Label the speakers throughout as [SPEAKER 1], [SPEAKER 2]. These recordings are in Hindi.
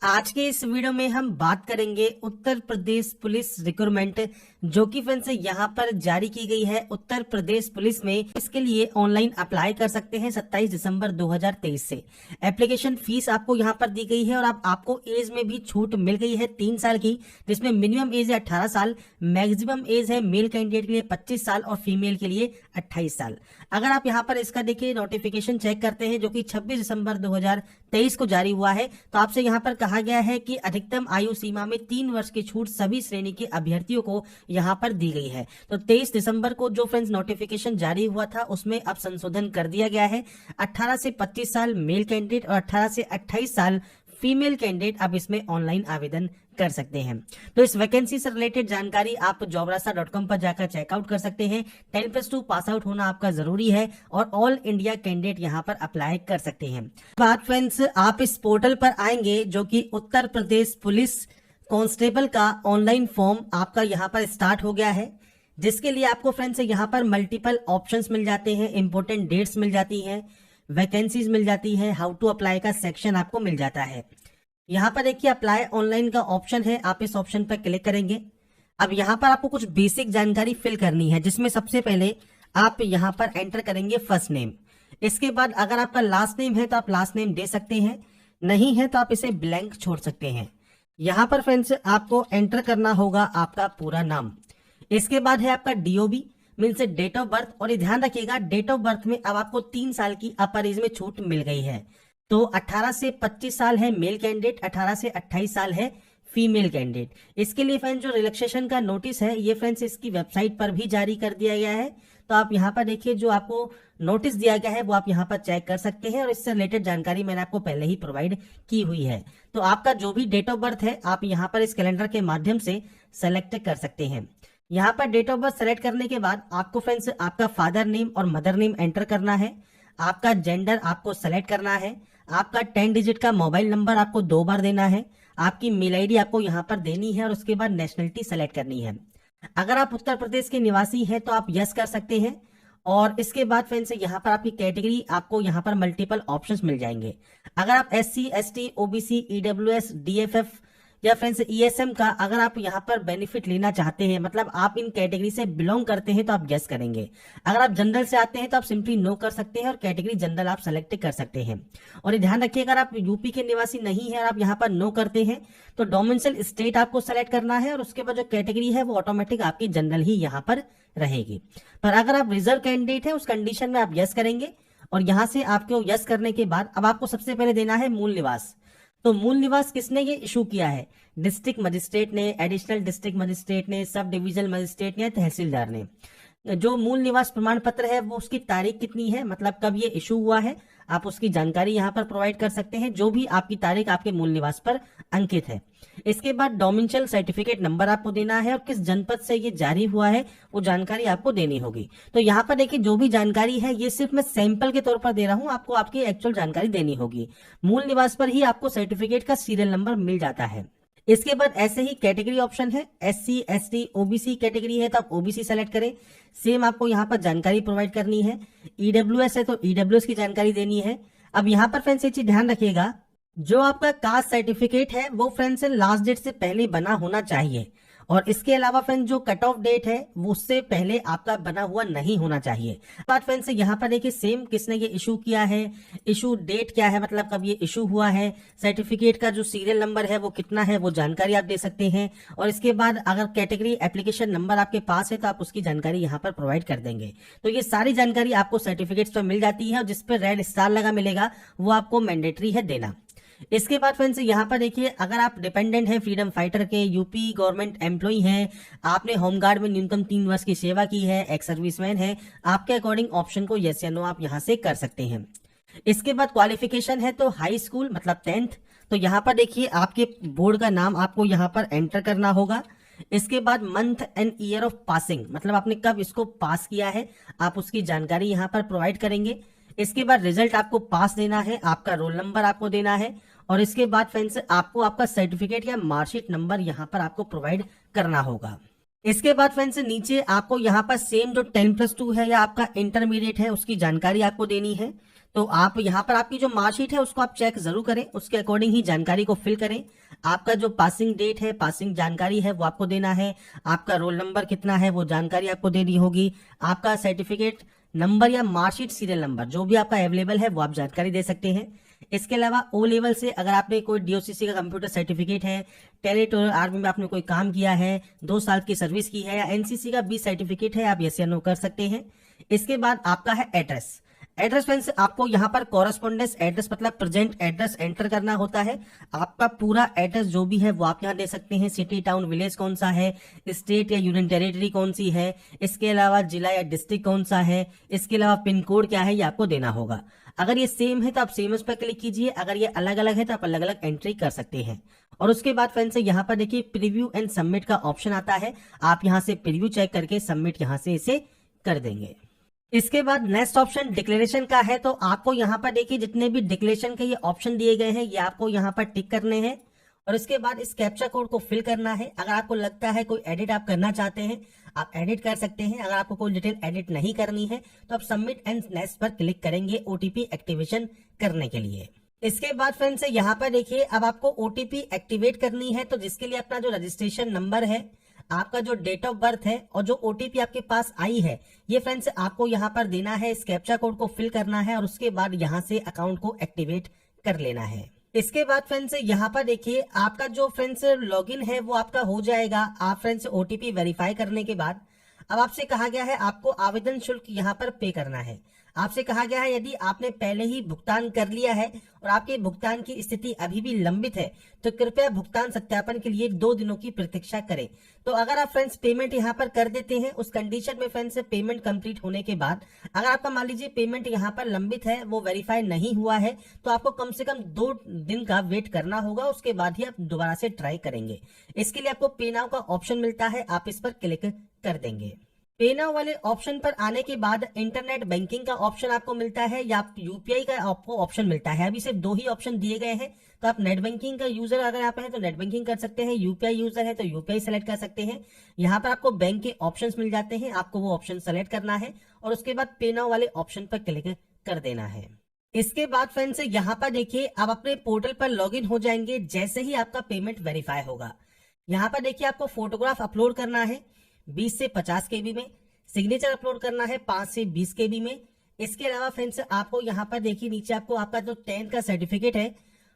[SPEAKER 1] आज के इस वीडियो में हम बात करेंगे उत्तर प्रदेश पुलिस रिक्रूटमेंट जो कि फ्रेंड्स यहाँ पर जारी की गई है उत्तर प्रदेश पुलिस में। इसके लिए ऑनलाइन अप्लाई कर सकते हैं 27 दिसंबर 2023 से। एप्लीकेशन फीस आपको यहाँ पर दी गई है और आपको एज में भी छूट मिल गई है 3 साल की, जिसमें मिनिमम एज है 18 साल, मैक्सिमम एज है मेल कैंडिडेट के लिए 25 साल और फीमेल के लिए 28 साल। अगर आप यहाँ पर इसका देखिए नोटिफिकेशन चेक करते हैं जो कि 26 दिसंबर 2023 को जारी हुआ है, तो आपसे यहाँ पर कहा गया है कि अधिकतम आयु सीमा में 3 वर्ष की छूट सभी श्रेणी के अभ्यर्थियों को यहां पर दी गई है। तो 23 दिसंबर को जो फ्रेंड्स नोटिफिकेशन जारी हुआ था उसमें अब संशोधन कर दिया गया है। 18 से 25 साल मेल कैंडिडेट और 18 से 28 साल फीमेल कैंडिडेट अब इसमें ऑनलाइन आवेदन कर सकते हैं। तो इस वैकेंसी से रिलेटेड जानकारी आप jobrasa.com पर जाकर चेकआउट कर सकते हैं। 10+2 पास आउट होना आपका जरूरी है और ऑल इंडिया कैंडिडेट यहां पर अप्लाई कर सकते हैं। बात फ्रेंड्स, आप इस पोर्टल पर आएंगे जो कि उत्तर प्रदेश पुलिस कांस्टेबल का ऑनलाइन फॉर्म आपका यहां पर स्टार्ट हो गया है, जिसके लिए आपको फ्रेंड्स यहां पर मल्टीपल ऑप्शंस मिल जाते हैं, इंपोर्टेंट डेट्स मिल जाती हैं, वैकेंसीज मिल जाती है, हाउ टू अप्लाई का सेक्शन आपको मिल जाता है। यहाँ पर देखिए अप्लाई ऑनलाइन का ऑप्शन है, आप इस ऑप्शन पर क्लिक करेंगे। अब यहाँ पर आपको कुछ बेसिक जानकारी फिल करनी है, जिसमें सबसे पहले आप यहाँ पर एंटर करेंगे फर्स्ट नेम। इसके बाद अगर आपका लास्ट नेम है तो आप लास्ट नेम दे सकते हैं, नहीं है तो आप इसे ब्लैंक छोड़ सकते हैं। यहाँ पर फ्रेंड्स आपको एंटर करना होगा आपका पूरा नाम। इसके बाद है आपका DOB means date of birth, और ये ध्यान रखिएगा डेट ऑफ बर्थ में अब आपको 3 साल की अपर एज में छूट मिल गई है। तो 18 से 25 साल है मेल कैंडिडेट, 18 से 28 साल है फीमेल कैंडिडेट। इसके लिए फ्रेंड्स जो रिलैक्सेशन का नोटिस है ये फ्रेंड्स इसकी वेबसाइट पर भी जारी कर दिया गया है। तो आप यहाँ पर देखिए जो आपको नोटिस दिया गया है वो आप यहाँ पर चेक कर सकते हैं, और इससे रिलेटेड जानकारी मैंने आपको पहले ही प्रोवाइड की हुई है। तो आपका जो भी डेट ऑफ बर्थ है आप यहाँ पर इस कैलेंडर के माध्यम से सेलेक्ट कर सकते हैं। यहाँ पर डेट ऑफ बर्थ सेलेक्ट करने के बाद आपको फ्रेंड्स आपका फादर नेम और मदर नेम एंटर करना है, आपका जेंडर आपको सेलेक्ट करना है, आपका 10 डिजिट का मोबाइल नंबर आपको 2 बार देना है, आपकी मेल आईडी आपको यहाँ पर देनी है, और उसके बाद नेशनलिटी सेलेक्ट करनी है। अगर आप उत्तर प्रदेश के निवासी हैं तो आप यस कर सकते हैं, और इसके बाद फ्रेंड्स यहाँ पर आपकी कैटेगरी आपको यहाँ पर मल्टीपल ऑप्शंस मिल जाएंगे। अगर आप SC ST OBC EWS DFF या फ्रेंड्स ESM का अगर आप यहाँ पर बेनिफिट लेना चाहते हैं, मतलब आप इन कैटेगरी से बिलोंग करते हैं, तो आप यस करेंगे। अगर आप जनरल से आते हैं तो आप सिंपली नो कर सकते हैं और कैटेगरी जनरल आप सेलेक्ट कर सकते हैं। और ये ध्यान रखिए अगर आप यूपी के निवासी नहीं है और आप यहाँ पर नो करते हैं तो डोमिसाइल स्टेट आपको सेलेक्ट करना है, और उसके बाद जो कैटेगरी है वो ऑटोमेटिक आपकी जनरल ही यहाँ पर रहेगी। पर अगर आप रिजर्व कैंडिडेट है उस कंडीशन में आप यस करेंगे, और यहाँ से आपको यस करने के बाद अब आपको सबसे पहले देना है मूल निवास। तो मूल निवास किसने ये इशू किया है? डिस्ट्रिक्ट मजिस्ट्रेट ने, एडिशनल डिस्ट्रिक्ट मजिस्ट्रेट ने, सब डिविजनल मजिस्ट्रेट ने, तहसीलदार ने। जो मूल निवास प्रमाण पत्र है वो उसकी तारीख कितनी है, मतलब कब ये इशू हुआ है, आप उसकी जानकारी यहाँ पर प्रोवाइड कर सकते हैं, जो भी आपकी तारीख आपके मूल निवास पर अंकित है। इसके बाद डोमिसाइल सर्टिफिकेट नंबर आपको देना है, और किस जनपद से ये जारी हुआ है वो जानकारी आपको देनी होगी। तो यहाँ पर देखिए जो भी जानकारी है ये सिर्फ मैं सैंपल के तौर पर दे रहा हूँ, आपको आपकी एक्चुअल जानकारी देनी होगी। मूल निवास पर ही आपको सर्टिफिकेट का सीरियल नंबर मिल जाता है। इसके बाद ऐसे ही कैटेगरी ऑप्शन है, SC ST OBC कैटेगरी है तो आप OBC सेलेक्ट करें। सेम आपको यहाँ पर जानकारी प्रोवाइड करनी है। EWS है तो EWS की जानकारी देनी है। अब यहाँ पर फ्रेंड्स ये चीज ध्यान रखिएगा, जो आपका कास्ट सर्टिफिकेट है वो फ्रेंड्स लास्ट डेट से पहले बना होना चाहिए, और इसके अलावा फ्रेंड्स जो कट ऑफ डेट है वो उससे पहले आपका बना हुआ नहीं होना चाहिए। बात फ्रेंड्स यहाँ पर देखिए सेम किसने ये इशू किया है, इशू डेट क्या है, मतलब कब ये इशू हुआ है, सर्टिफिकेट का जो सीरियल नंबर है वो कितना है वो जानकारी आप दे सकते हैं, और इसके बाद अगर कैटेगरी एप्लीकेशन नंबर आपके पास है तो आप उसकी जानकारी यहाँ पर प्रोवाइड कर देंगे। तो ये सारी जानकारी आपको सर्टिफिकेट्स पर मिल जाती है, और जिस पर रेड स्टार लगा मिलेगा वो आपको मैंडेटरी है देना। इसके बाद फ्रेंड्स यहाँ पर देखिए अगर आप डिपेंडेंट हैं फ्रीडम फाइटर के, यूपी गवर्नमेंट एम्प्लॉई हैं, आपने होमगार्ड में न्यूनतम 3 वर्ष की सेवा की है, एक्स सर्विसमैन है, आपके अकॉर्डिंग ऑप्शन को यस या नो आप यहाँ से कर सकते हैं। इसके बाद क्वालिफिकेशन है तो हाई स्कूल मतलब 10th। तो यहाँ पर देखिए आपके बोर्ड का नाम आपको यहाँ पर एंटर करना होगा। इसके बाद month and year of passing, मतलब आपने कब इसको पास किया है आप उसकी जानकारी यहाँ पर प्रोवाइड करेंगे। इसके बाद रिजल्ट आपको पास देना है, आपका रोल नंबर आपको देना है, और इसके बाद फ्रेंड्स आपको आपका सर्टिफिकेट या मार्कशीट नंबर यहाँ पर आपको प्रोवाइड करना होगा। इसके बाद फ्रेंड्स नीचे आपको यहाँ पर सेम जो 10+2 है या आपका इंटरमीडिएट है उसकी जानकारी आपको देनी है। तो आप यहाँ पर आपकी जो मार्कशीट है उसको आप चेक जरूर करें, उसके अकॉर्डिंग ही जानकारी को फिल करें। आपका जो पासिंग डेट है, पासिंग जानकारी है वो आपको देना है। आपका रोल नंबर कितना है वो जानकारी आपको देनी होगी। आपका सर्टिफिकेट नंबर या मार्कशीट सीरियल नंबर जो भी आपका अवेलेबल है वो आप जानकारी दे सकते हैं। इसके अलावा ओ लेवल से अगर आपने कोई डीओसीसी का कंप्यूटर सर्टिफिकेट है, टेरिटोरियल आर्मी में आपने कोई काम किया है, 2 साल की सर्विस की है, या एनसीसी का 20 सर्टिफिकेट है, आप यस या नो कर सकते हैं। इसके बाद आपका है एड्रेस। एड्रेस फ्रेंड्स आपको यहाँ पर कॉरेस्पॉन्डेंस एड्रेस मतलब प्रेजेंट एड्रेस एंटर करना होता है। आपका पूरा एड्रेस जो भी है वो आप यहाँ दे सकते हैं। सिटी, टाउन, विलेज कौन सा है, स्टेट या यूनियन टेरिटरी कौन सी है, इसके अलावा जिला या डिस्ट्रिक्ट कौन सा है, इसके अलावा पिन कोड क्या है, ये आपको देना होगा। अगर ये सेम है तो आप सेम उस पर क्लिक कीजिए, अगर ये अलग अलग है तो आप अलग अलग एंट्री कर सकते हैं। और उसके बाद फ्रेंड्स यहाँ पर देखिए प्रीव्यू एंड सबमिट का ऑप्शन आता है। आप यहाँ से प्रीव्यू चेक करके सबमिट यहाँ से इसे कर देंगे। इसके बाद नेक्स्ट ऑप्शन डिक्लेरेशन का है। तो आपको यहाँ पर देखिए जितने भी डिक्लेरेशन के ये ऑप्शन दिए गए हैं ये आपको यहाँ पर टिक करने हैं। और इसके बाद इस कैप्चा कोड को फिल करना है। अगर आपको लगता है कोई एडिट आप करना चाहते हैं आप एडिट कर सकते हैं। अगर आपको कोई डिटेल एडिट नहीं करनी है तो आप सबमिट एंड नेक्स्ट पर क्लिक करेंगे ओटीपी एक्टिवेशन करने के लिए। इसके बाद फ्रेंड्स यहाँ पर देखिए अब आपको ओटीपी एक्टिवेट करनी है। तो जिसके लिए अपना जो रजिस्ट्रेशन नंबर है, आपका जो डेट ऑफ बर्थ है और जो ओटीपी आपके पास आई है ये फ्रेंड्स आपको यहाँ पर देना है। इस कैप्चा कोड को फिल करना है और उसके बाद यहाँ से अकाउंट को एक्टिवेट कर लेना है। इसके बाद फ्रेंड्स यहाँ पर देखिए आपका जो फ्रेंड्स लॉगिन है वो आपका हो जाएगा। आप फ्रेंड्स ओटीपी वेरीफाई करने के बाद अब आपसे कहा गया है आपको आवेदन शुल्क यहाँ पर पे करना है। आपसे कहा गया है यदि आपने पहले ही भुगतान कर लिया है और आपके भुगतान की स्थिति अभी भी लंबित है तो कृपया भुगतान सत्यापन के लिए 2 दिनों की प्रतीक्षा करें। तो अगर आप फ्रेंड्स पेमेंट यहाँ पर कर देते हैं उस कंडीशन में फ्रेंड्स पेमेंट कंप्लीट होने के बाद अगर आपका मान लीजिए पेमेंट यहाँ पर लंबित है, वो वेरीफाई नहीं हुआ है, तो आपको कम से कम 2 दिन का वेट करना होगा। उसके बाद ही आप दोबारा से ट्राई करेंगे। इसके लिए आपको पे नाउ का ऑप्शन मिलता है, आप इस पर क्लिक कर देंगे। पे नाउ वाले ऑप्शन पर आने के बाद इंटरनेट बैंकिंग का ऑप्शन आपको मिलता है या यूपीआई का आपको ऑप्शन मिलता है। अभी सिर्फ 2 ही ऑप्शन दिए गए हैं। तो आप नेट बैंकिंग का यूजर अगर आप हैं तो नेट बैंकिंग कर सकते हैं, यूपीआई यूजर है तो यूपीआई सेलेक्ट कर सकते हैं। यहाँ पर आपको बैंक के ऑप्शंस मिल जाते हैं, आपको वो ऑप्शन सेलेक्ट करना है और उसके बाद पे नाउ वाले ऑप्शन पर क्लिक कर देना है। इसके बाद फ्रेंड्स यहाँ पर देखिए आप अपने पोर्टल पर लॉगिन हो जाएंगे जैसे ही आपका पेमेंट वेरीफाई होगा। यहाँ पर देखिए आपको फोटोग्राफ अपलोड करना है 20 से 50 केबी में, सिग्नेचर अपलोड करना है 5 से 20 केबी में। इसके अलावा फ्रेंड्स आपको यहाँ पर देखिए नीचे आपको आपका जो 10th का सर्टिफिकेट है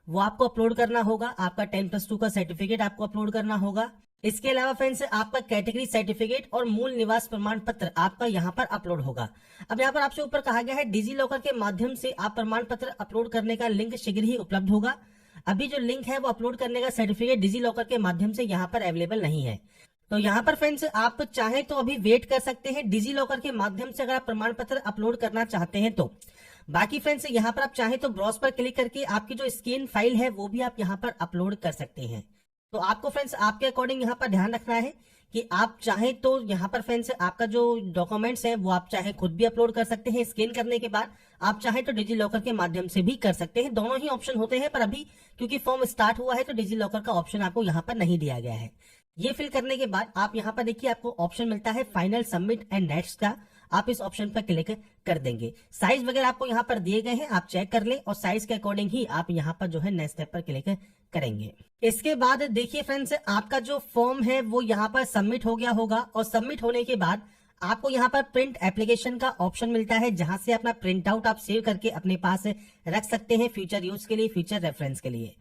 [SPEAKER 1] वो आपको अपलोड करना होगा। आपका 10+2 का सर्टिफिकेट आपको अपलोड करना होगा। इसके अलावा फ्रेंड्स आपका कैटेगरी सर्टिफिकेट और मूल निवास प्रमाण पत्र आपका यहाँ पर अपलोड होगा। अब यहाँ पर आपसे ऊपर कहा गया है डिजी लॉकर के माध्यम से आप प्रमाण पत्र अपलोड करने का लिंक शीघ्र ही उपलब्ध होगा। अभी जो लिंक है वो अपलोड करने का सर्टिफिकेट डिजी लॉकर के माध्यम से यहाँ पर अवेलेबल नहीं है। तो यहाँ पर फ्रेंड्स आप चाहें तो अभी वेट कर सकते हैं डिजी लॉकर के माध्यम से अगर आप प्रमाण पत्र अपलोड करना चाहते हैं तो। बाकी फ्रेंड्स यहाँ पर आप चाहें तो ब्राउज पर क्लिक करके आपकी जो स्कैन फाइल है वो भी आप यहाँ पर अपलोड कर सकते हैं। तो आपको फ्रेंड्स आपके अकॉर्डिंग यहाँ पर ध्यान रखना है कि आप चाहें तो यहाँ पर फ्रेंड्स आपका जो डॉक्यूमेंट्स है वो आप चाहे खुद भी अपलोड कर सकते हैं स्कैन करने के बाद, आप चाहे तो डिजी लॉकर के माध्यम से भी कर सकते हैं। दोनों ही ऑप्शन होते हैं, पर अभी क्योंकि फॉर्म स्टार्ट हुआ है तो डिजी लॉकर का ऑप्शन आपको यहाँ पर नहीं दिया गया है। ये फिल करने के बाद आप यहाँ पर देखिए आपको ऑप्शन मिलता है फाइनल सबमिट एंड नेक्स्ट का, आप इस ऑप्शन पर क्लिक कर देंगे। साइज वगैरह आपको यहाँ पर दिए गए हैं, आप चेक कर ले और साइज के अकॉर्डिंग ही आप यहाँ पर जो है नेक्स्ट स्टेप पर क्लिक करेंगे। इसके बाद देखिए फ्रेंड्स आपका जो फॉर्म है वो यहाँ पर सबमिट हो गया होगा और सबमिट होने के बाद आपको यहाँ पर प्रिंट एप्लीकेशन का ऑप्शन मिलता है जहां से अपना प्रिंट आउट आप सेव करके अपने पास रख सकते हैं फ्यूचर यूज के लिए, फ्यूचर रेफरेंस के लिए।